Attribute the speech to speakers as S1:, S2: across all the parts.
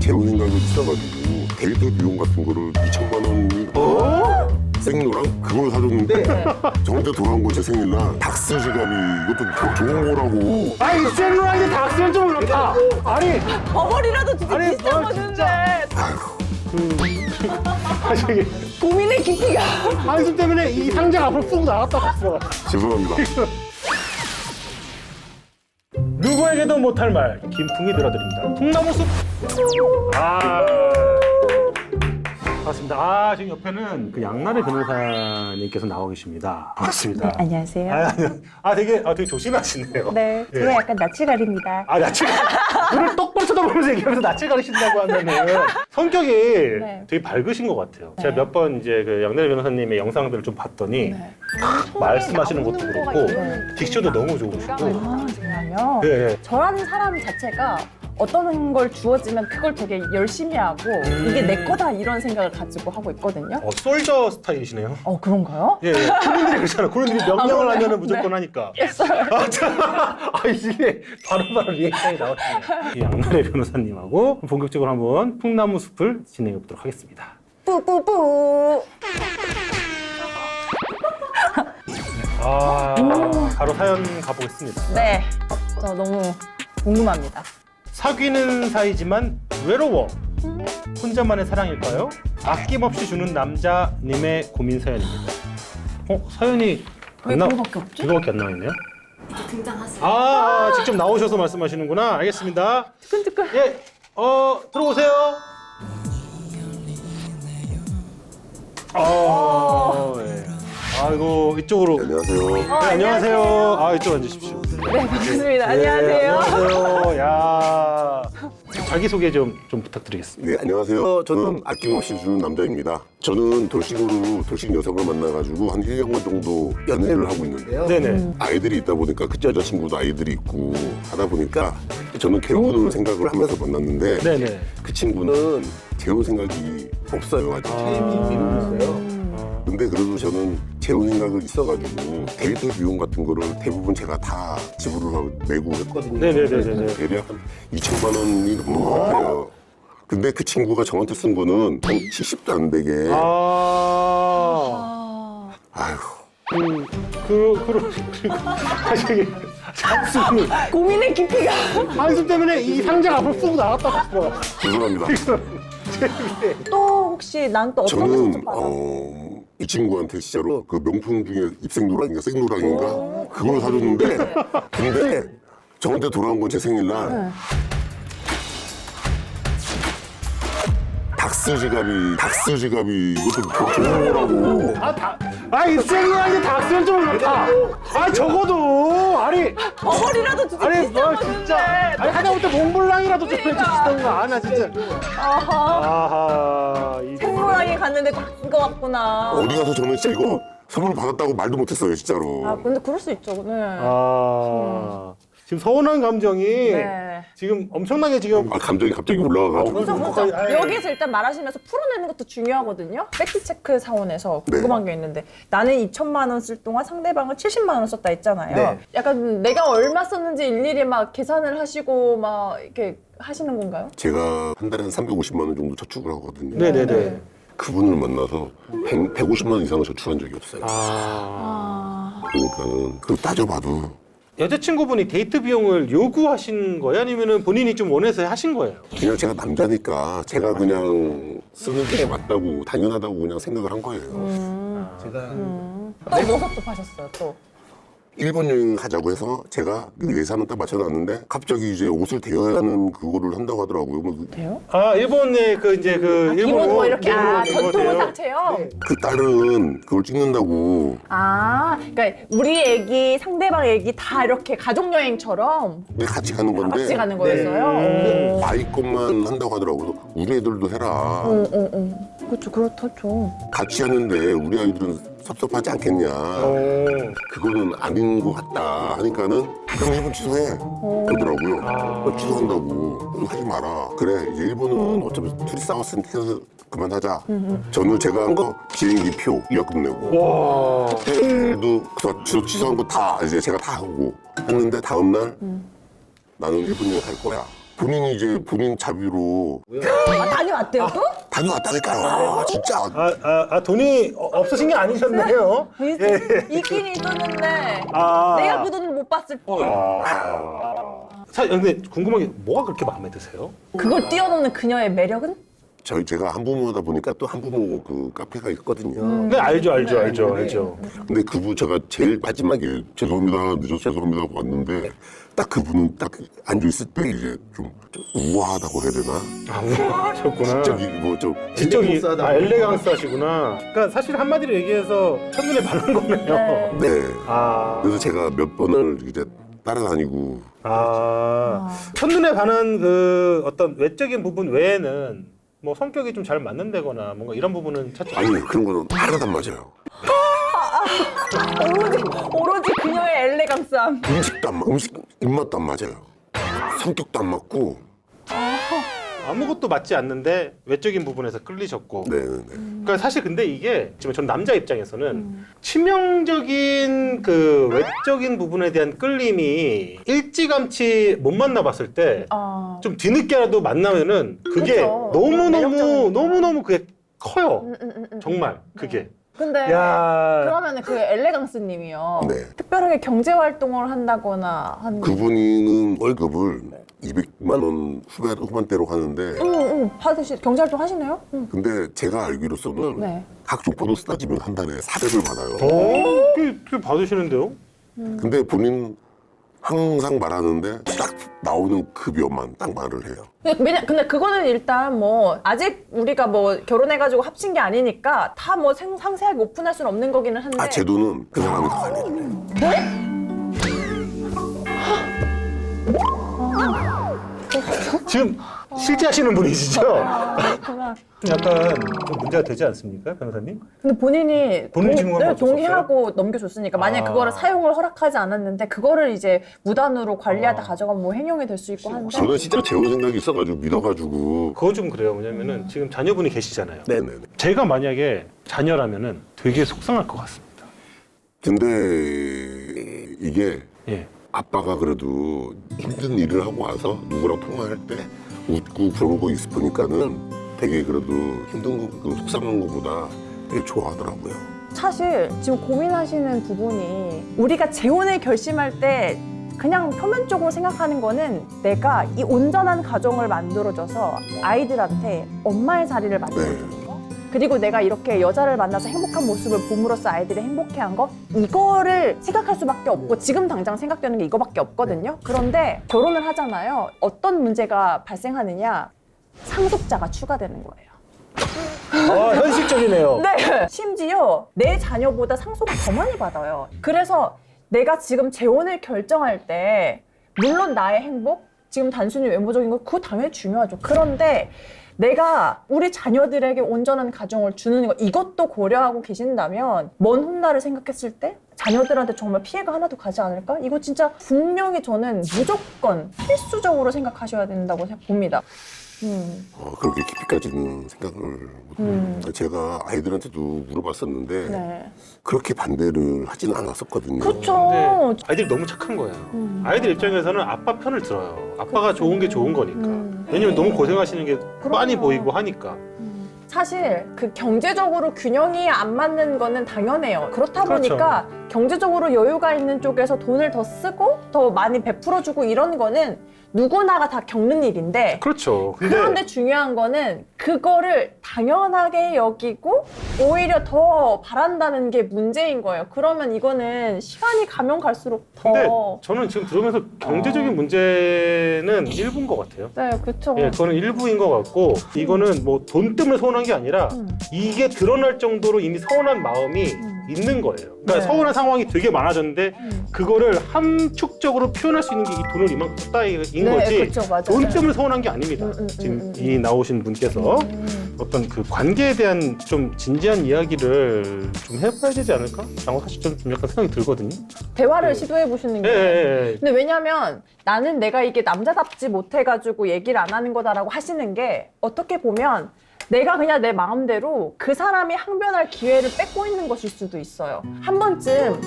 S1: 재혼 생각이 있어가지고 데이트 비용 같은 거를 2천만 원이 생로랑 그걸 사줬는데 저한테 돌아온 거 제 생일날 닥스 지갑이 이것도 좋은 거라고.
S2: 아니 생로랑이 닥스는 좀 그렇다. 아니
S3: 버벌이라도 진짜
S2: 아니,
S3: 비싼
S2: 뭐,
S3: 거는데
S2: 저기
S3: 고민의 깊이가.
S2: 한숨 때문에 이 상자가 앞으로 쑥 나갔다 갔어.
S1: 죄송합니다.
S2: 누구에게도 못할 말 김풍이 들어드립니다. 풍나무숲. 반갑습니다. 지금 옆에는 그 양나래 변호사님께서 나와 계십니다. 반갑습니다.
S3: 안녕하세요.
S2: 되게 조심하시네요.
S3: 네,
S2: 예.
S3: 제가 약간 낯을 가립니다.
S2: 낯을 눈을 똑바로 쳐다보면서 얘기하면서 낯을 가리신다고 하면은 성격이
S3: 네.
S2: 되게 밝으신 것 같아요. 제가 몇 번 이제 그 양나래 변호사님의 영상들을 좀 봤더니 말씀하시는 것도 그렇고 딕션도 너무 좋으시고.
S3: 정말요?
S2: 예.
S3: 저라는 사람 자체가 어떤 걸 주어지면 그걸 되게 열심히 하고 이게 내 거다 이런 생각을 가지고 하고 있거든요.
S2: 솔저 스타일이시네요.
S3: 그런가요?
S2: 예, 군인들이 그렇잖아요. 군인들이 명령을
S3: 그래요?
S2: 하면은 무조건 하니까. 이게 바로바로 리액션이 나왔습니다. 이 양나래 변호사님하고 본격적으로 한번 풍나무 숲을 진행해 보도록 하겠습니다.
S3: 뿌뿌뿌.
S2: 바로 사연 가보겠습니다.
S3: 네, 저 너무 궁금합니다.
S2: 사귀는 사이지만 외로워. 혼자만의 사랑일까요? 아낌없이 주는 남자님의 고민 사연입니다. 사연이
S3: 왜 그거밖에 없지?
S2: 이거밖에 안 나와있네요? 직접 나오셔서 말씀하시는구나. 알겠습니다.
S3: 뜨끈뜨끈.
S2: 예, 들어오세요. 예. 아이고, 이쪽으로.
S1: 안녕하세요.
S2: 네, 안녕하세요. 이쪽 앉으십시오.
S3: 네, 반갑습니다. 안녕하세요.
S2: 안녕하세요. 야, 자기소개 좀 부탁드리겠습니다.
S1: 네, 안녕하세요. 저는 아낌없이 주는 남자입니다. 저는 돌식 여성을 만나가지고 한 1년 정도 연애를 하고 있는데요.
S2: 네네.
S1: 아이들이 있다 보니까 그 여자친구도 아이들이 있고 하다 보니까 저는 결혼을 생각을 하면서 만났는데
S2: 네네.
S1: 그 친구는 재혼 생각이 없어요. 아직 미루고 있어요. 근데 그래도 저는 재혼 생각이 있어가지고 데이트 비용 같은 거를 대부분 제가 다 지불을 하고 내고 했거든요.
S2: 네네네네.
S1: 대략 한 2천만 원이 넘는 것 같아요. 근데 그 친구가 저한테 쓴 거는 한 70도 안 되게 아휴
S2: 사실 한숨이
S3: 고민의 깊이가.
S2: 한숨 때문에 이 상자가 앞으로 쑥 나갔다 갔어.
S1: 죄송합니다.
S3: 또 혹시 난 또 어떤 거
S1: 저는
S3: 상처받아?
S1: 이 친구한테 진짜로 그 명품 중에 입생노랑인가 생노랑인가 그걸 사줬는데 근데 저한테 돌아온 건 제 생일날 닥스 지갑이 이것도 좋은 거라고.
S2: 이 생각이 닥스는 좀 그렇다. 적어도
S3: 버벌이라도 진짜 비싼
S2: 뭐
S3: 거는데.
S2: 진짜 하다못해 몽블랑이라도 좀 해주시던가. 나 진짜
S3: 생로랑에 갔는데 다 쓴 거 같구나.
S1: 어디 가서 저는 진짜 이거 선물 받았다고 말도 못했어요 진짜로.
S3: 근데 그럴 수 있죠. 네.
S2: 지금 서운한 감정이
S3: 네.
S2: 지금 엄청나게 지금
S1: 감정이 갑자기 올라와가지고.
S3: 그렇죠. 여기에서 일단 말하시면서 풀어내는 것도 중요하거든요. 팩트체크 사원에서 궁금한 게 있는데 나는 2천만 원 쓸 동안 상대방은 70만 원 썼다 했잖아요.
S2: 네.
S3: 약간 내가 얼마 썼는지 일일이 막 계산을 하시고 막 이렇게 하시는 건가요?
S1: 제가 한 달에 한 350만 원 정도 저축을 하거든요.
S2: 네네네.
S1: 그분을 만나서 150만 원 이상을 저축한 적이 없어요. 그러니까 그 따져봐도
S2: 여자친구분이 데이트 비용을 요구하신 거예요? 아니면 본인이 좀 원해서 하신 거예요?
S1: 그냥 제가 남자니까 제가 그냥 쓰는 게 맞다고 당연하다고 그냥 생각을 한 거예요.
S3: 또 뭐 섭섭하셨어요 또?
S1: 일본 여행 가자고 해서 제가 그 예산은 딱 맞춰놨는데 갑자기 이제 옷을 대여해야 하는 그거를 한다고 하더라고요.
S3: 돼요?
S2: 일본의 그 이제 그
S3: 기본 뭐 이렇게
S2: 기본
S3: 전통을
S2: 거예요.
S3: 딱 채요?
S1: 그 딸은 그걸 찍는다고
S3: 그러니까 우리 애기, 상대방 애기 다 이렇게 가족여행처럼
S1: 같이 가는 건데
S3: 같이 가는 거였어요?
S1: 아이 것만 한다고 하더라고요. 우리 애들도 해라.
S3: 그렇죠, 그렇죠.
S1: 같이 하는데 우리 아이들은 섭섭하지 않겠냐. 그거는 아닌 것 같다 하니까는 그럼 일본 취소해 그러더라고요. 취소한다고 하지 마라. 그래 이제 일본은 어차피 둘이 싸웠으니까 그만하자. 저는 제가 한 거 비행기 표 예약금 내고 호텔도 취소한 거 다 이제 제가 다 하고 했는데 다음날 나는 일본 여행 갈 거야. 본인이 이제 본인 자비로
S3: 아, 다녀왔대요 또?
S1: 다녀왔다니까요. 진짜.
S2: 돈이 없으신 게 아니셨네요.
S3: 있긴 있었는데
S2: 아.
S3: 내가 그 돈을 못 봤을 뿐.
S2: 근데 궁금한 게 뭐가 그렇게 마음에 드세요?
S3: 그걸 뛰어넘는 그녀의 매력은?
S1: 제가 한부모다 보니까 또 한부모 그 카페가 있거든요.
S2: 네, 알죠.
S1: 근데 그분 제가 제일 마지막에 죄송합니다 늦어서 죄송합니다 하고 왔는데 딱 그분은 딱 앉아있을 때 이제 좀 우아하다고 해야 되나?
S2: 우아하셨구나.
S1: 저기 뭐좀
S2: 지적이 엘레강스 하시구나. 그러니까 사실 한마디로 얘기해서 첫눈에 반한 거네요.
S1: 네.
S2: 아.
S1: 그래서 제가 몇 번을 이제 따라다니고
S2: 첫눈에 반한 그 어떤 외적인 부분 외에는 뭐 성격이 좀 잘 맞는다거나 뭔가 이런 부분은 찾지
S1: 아니 그런 거는 하나도 안 맞아요.
S3: 오로지 그녀의 엘레강스함.
S1: 음식도 안 맞, 음식 입맛도 안 맞아요. 성격도 안 맞고.
S2: 아무것도 맞지 않는데 외적인 부분에서 끌리셨고.
S1: 네네네.
S2: 그러니까 사실 근데 이게 지금 전 남자 입장에서는 치명적인 그 외적인 부분에 대한 끌림이 일찌감치 못 만나봤을 때 좀 뒤늦게라도 만나면은 그게
S3: 그쵸.
S2: 너무너무 그게 커요. 정말 그게.
S3: 근데
S2: 야.
S3: 그러면은 그 엘레강스님이요.
S1: 네.
S3: 특별하게 경제 활동을 한다거나 한.
S1: 그분이는 월급을 200만 원 후반대로 하는데
S3: 받으시 경제 활동 하시나요?
S1: 근데 제가 알기로서는
S3: 네.
S1: 각종 보너스 따지면 한 달에 400을 받아요.
S2: 꽤 받으시는데요?
S1: 근데 본인 항상 말하는데 딱 나오는 급여만 딱 말을 해요.
S3: 근데 그거는 일단 뭐 아직 우리가 뭐 결혼해가지고 합친 게 아니니까 다 뭐 상세하게 오픈할 수는 없는 거기는 한데.
S1: 제 돈은 그 사람이 다 관리를 해요.
S2: 지금 실제 하시는 분이시죠?
S3: 그렇구나.
S2: 약간 좀 문제가 되지 않습니까, 변호사님?
S3: 근데 본인이
S2: 본인 증명은 없었어요?
S3: 동의하고 넘겨줬으니까 만약에 그거를 사용을 허락하지 않았는데 그거를 이제 무단으로 관리하다 가져가면 뭐 행용이 될 수 있고 한데.
S1: 저는 진짜 재혼 생각이 있어가지고 믿어가지고.
S2: 그거 좀 그래요. 왜냐면은 지금 자녀분이 계시잖아요.
S1: 네네네.
S2: 제가 만약에 자녀라면은 되게 속상할 것 같습니다.
S1: 근데 이게
S2: 예.
S1: 아빠가 그래도 힘든 일을 하고 와서 누구랑 통화할 때 웃고 그러고 있으니까는 되게 그래도 힘든 거, 그 속상한 거보다 되게 좋아하더라고요.
S3: 사실 지금 고민하시는 부분이 우리가 재혼을 결심할 때 그냥 표면적으로 생각하는 거는 내가 이 온전한 가정을 만들어줘서 아이들한테 엄마의 자리를 만들어주는 거, 그리고 내가 이렇게 여자를 만나서 행복한 모습을 봄으로써 아이들이 행복해한 거, 이거를 생각할 수밖에 없고 지금 당장 생각되는 게 이거밖에 없거든요. 그런데 결혼을 하잖아요. 어떤 문제가 발생하느냐, 상속자가 추가되는 거예요.
S2: 현실적이네요.
S3: 네. 심지어 내 자녀보다 상속을 더 많이 받아요. 그래서 내가 지금 재혼을 결정할 때 물론 나의 행복, 지금 단순히 외모적인 거 그거 당연히 중요하죠. 그런데 내가 우리 자녀들에게 온전한 가정을 주는 거 이것도 고려하고 계신다면 먼 훗날을 생각했을 때 자녀들한테 정말 피해가 하나도 가지 않을까? 이거 진짜 분명히 저는 무조건 필수적으로 생각하셔야 된다고 봅니다.
S1: 그렇게 깊이까지는 생각을 못해요. 제가 아이들한테도 물어봤었는데
S3: 네.
S1: 그렇게 반대를 하지는 않았었거든요.
S3: 그렇죠.
S2: 근데 아이들이 너무 착한 거예요. 아이들 입장에서는 아빠 편을 들어요. 아빠가 좋은 게 좋은 거니까. 왜냐면 너무 고생하시는 게 빤히 보이고 하니까.
S3: 사실 그 경제적으로 균형이 안 맞는 거는 당연해요. 그렇다
S2: 그렇죠.
S3: 보니까 경제적으로 여유가 있는 쪽에서 돈을 더 쓰고 더 많이 베풀어주고 이런 거는 누구나가 다 겪는 일인데,
S2: 그렇죠.
S3: 그런데 중요한 거는 그거를 당연하게 여기고 오히려 더 바란다는 게 문제인 거예요. 그러면 이거는 시간이 가면 갈수록
S2: 근데
S3: 더.
S2: 저는 지금 들으면서 경제적인 문제는 일부인 것 같아요.
S3: 네, 그렇죠.
S2: 예, 그거는 일부인 것 같고, 이거는 뭐 돈 때문에 서운한 게 아니라 이게 드러날 정도로 이미 서운한 마음이 있는 거예요. 그러니까
S3: 네.
S2: 서운한 상황이 되게 많아졌는데 그거를 함축적으로 표현할 수 있는 게 이 돈을 이만큼 썼다인
S3: 네,
S2: 거지.
S3: 그쵸, 맞아요.
S2: 돈 때문에 서운한 게 아닙니다. 지금 이 나오신 분께서 어떤 그 관계에 대한 좀 진지한 이야기를 좀 해봐야 되지 않을까? 라고 사실 좀 약간 생각이 들거든요.
S3: 대화를 시도해 보시는 게.
S2: 예.
S3: 근데 왜냐면 나는 내가 이게 남자답지 못해가지고 얘기를 안 하는 거다라고 하시는 게 어떻게 보면 내가 그냥 내 마음대로 그 사람이 항변할 기회를 뺏고 있는 것일 수도 있어요. 한 번쯤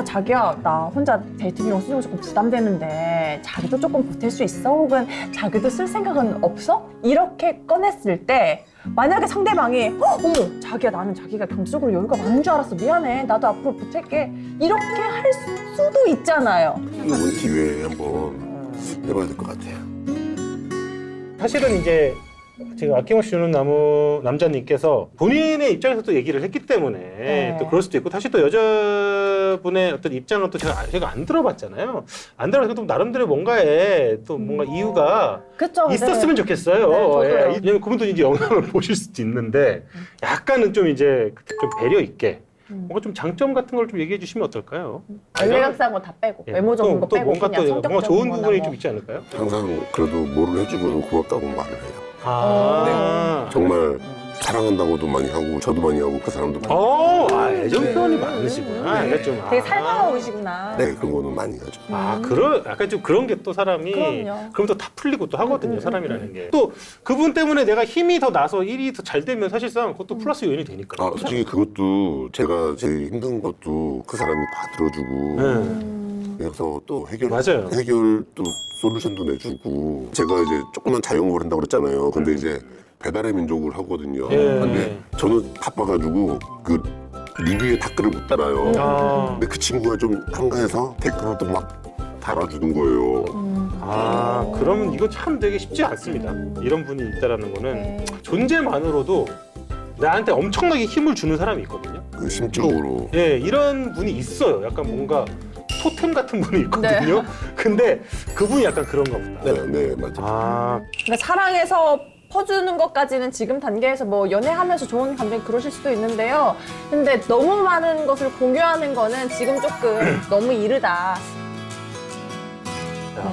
S3: 자기야 나 혼자 데이트 비용 쓰는 거 조금 부담되는데 자기도 조금 보탤 수 있어? 혹은 자기도 쓸 생각은 없어? 이렇게 꺼냈을 때 만약에 상대방이 어머 자기야 나는 자기가 경제적으로 여유가 많은 줄 알았어 미안해 나도 앞으로 보탤게 이렇게 할 수도 있잖아요.
S1: 이번 기회에 한번 해봐야 될 것 같아요.
S2: 사실은 이제 지금 아낌없이 주는 남자님께서 본인의 입장에서 또 얘기를 했기 때문에 또 그럴 수도 있고 사실 또 여자분의 어떤 입장은 또 제가 안 들어봤잖아요. 안 들어봐서 또 나름대로 뭔가에 또 뭔가 이유가
S3: 그쵸,
S2: 있었으면 좋겠어요.
S3: 네, 저도요.
S2: 왜냐면 그분도 이제 영상을 보실 수도 있는데 약간은 좀 이제 좀 배려 있게 뭔가 좀 장점 같은 걸 좀 얘기해 주시면 어떨까요?
S3: 연락상 거 다 빼고
S2: 예.
S3: 외모적인 거
S2: 또
S3: 빼고
S2: 뭔가
S3: 그냥
S2: 또 뭔가
S3: 성격적인
S2: 좋은
S3: 거나
S2: 부분이
S3: 뭐.
S2: 좀 있지 않을까요?
S1: 항상 그래도 뭐를 해주면 고맙다고 말을 해요. 정말 사랑한다고도 많이 하고 저도 많이 하고 그 사람도 많이 하고.
S2: 애정 표현이 많으시구나. 약간 좀
S3: 되게 살가우시구나.
S1: 네, 그런 거는 많이 하죠.
S2: 약간 좀 그런 게 또 사람이
S3: 그럼요.
S2: 그럼 또 다 풀리고 또 하거든요. 사람이라는 게. 또 그분 때문에 내가 힘이 더 나서 일이 더 잘 되면 사실상 그것도 플러스 요인이 되니까.
S1: 솔직히 그것도 제가 제일 힘든 것도 그 사람이 다 들어주고 그래서 또
S2: 맞아요.
S1: 해결 또 솔루션도 내주고 제가 이제 조그만 자영업을 한다고 그랬잖아요. 근데 이제 배달의 민족을 하거든요.
S2: 예.
S1: 근데 저는 바빠가지고 그 리뷰에 댓글을 못 달아요. 근데 그 친구가 좀 한가해서 댓글을 또 막 달아주는 거예요.
S2: 그러면 이거 참 되게 쉽지 않습니다. 이런 분이 있다라는 거는
S3: 네.
S2: 존재만으로도 나한테 엄청나게 힘을 주는 사람이 있거든요.
S1: 그 심적으로.
S2: 예, 이런 분이 있어요. 약간 뭔가 토템 같은 분이 있거든요. 근데 그분이 약간 그런가 보다.
S1: 네, 맞아요.
S3: 그러니까 사랑해서 퍼주는 것까지는 지금 단계에서 뭐 연애하면서 좋은 감정이 그러실 수도 있는데요. 근데 너무 많은 것을 공유하는 거는 지금 조금 너무 이르다.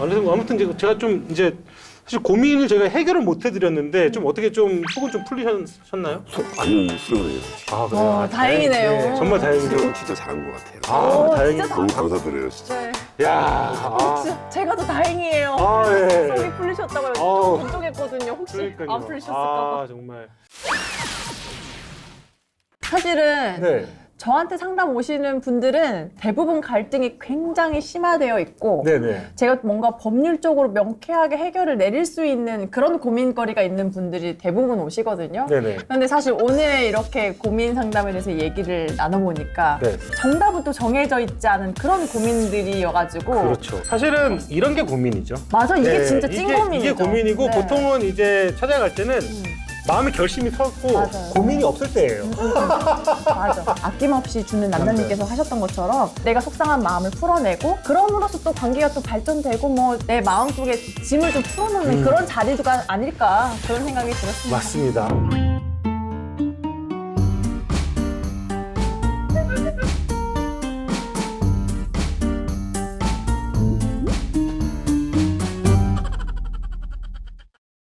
S2: 그래서 아무튼 제가 좀 이제 사실 고민을 제가 해결을 못 해드렸는데 좀 어떻게 좀 속은 좀 풀리셨나요?
S1: 아니 후련해요.
S2: 그래요?
S3: 다행이네요.
S2: 네, 정말 다행이죠.
S1: 진짜 잘한 것 같아요.
S2: 다행이다.
S3: 진짜
S1: 너무 감사드려요, 진짜.
S3: 네.
S2: 야,
S3: 제가 더 다행이에요.
S2: 예.
S3: 속이 풀리셨다고요.
S2: 아우.
S3: 걱정했거든요. 혹시
S2: 그러니까요.
S3: 안 풀리셨을까 봐.
S2: 정말.
S3: 사실은
S2: 네.
S3: 저한테 상담 오시는 분들은 대부분 갈등이 굉장히 심화되어 있고
S2: 네네.
S3: 제가 뭔가 법률적으로 명쾌하게 해결을 내릴 수 있는 그런 고민거리가 있는 분들이 대부분 오시거든요.
S2: 네네.
S3: 그런데 사실 오늘 이렇게 고민 상담에 대해서 얘기를 나눠보니까
S2: 네.
S3: 정답은 또 정해져 있지 않은 그런 고민들이어가지고
S2: 그렇죠. 사실은 이런 게 고민이죠.
S3: 맞아 이게
S2: 네,
S3: 진짜 찐 고민이죠.
S2: 이게 고민이고
S3: 네.
S2: 보통은 이제 찾아갈 때는 마음의 결심이 섰고
S3: 맞아요.
S2: 고민이 없을 때예요.
S3: 맞아. 아낌없이 주는 남자님께서 하셨던 것처럼 내가 속상한 마음을 풀어내고 그럼으로써 또 관계가 또 발전되고 뭐 내 마음속에 짐을 좀 풀어놓는 그런 자리가 아닐까 그런 생각이 들었습니다.
S2: 맞습니다.